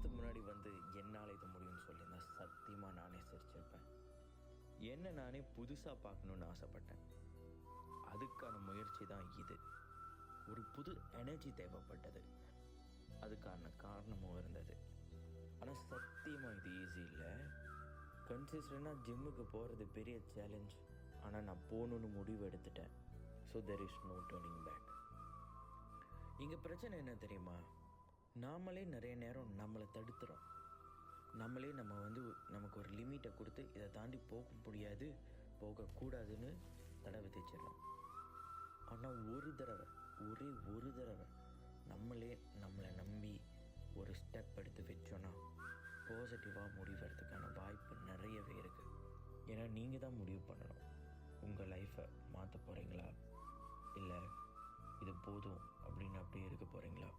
வருஷத்துக்கு முன்னாடி வந்து என்னால் இது முடியும்னு சொல்லியிருந்தா சத்தியமாக நானே சிரிச்சிருப்பேன். என்னை நானே புதுசாக பார்க்கணுன்னு ஆசைப்பட்டேன். அதுக்கான முயற்சி தான் இது. ஒரு புது எனர்ஜி தேவைப்பட்டது. அதுக்கான காரணமும் இருந்தது. ஆனால் சத்தியமாக இது ஈஸி இல்லை. கன்சிஸ்டண்டாக ஜிம்முக்கு போகிறது பெரிய சேலஞ்ச். ஆனால் நான் போகணுன்னு முடிவு எடுத்துட்டேன். So there is no turning back. இங்கே பிரச்சனை என்ன தெரியுமா? நாமளே நிறைய நேரம் நம்மளை தடுத்துறோம். நம்மளே நமக்கு ஒரு லிமிட்டை கொடுத்து இதை தாண்டி போக முடியாது, போகக்கூடாதுன்னு தடை விதிச்சிடலாம். ஆனால் ஒரே ஒரு தடவை நம்மளை நம்பி ஒரு ஸ்டெப் எடுத்து வச்சோன்னா பாசிட்டிவாக முடிவதுக்கான வாய்ப்பு நிறையவே இருக்குது. ஏன்னா நீங்கள் தான் முடிவு பண்ணணும். உங்கள் லைஃப்பை மாற்ற போகிறீங்களா, இல்லை இது போதும் அப்படின்னு அப்படியே இருக்க போகிறீங்களா?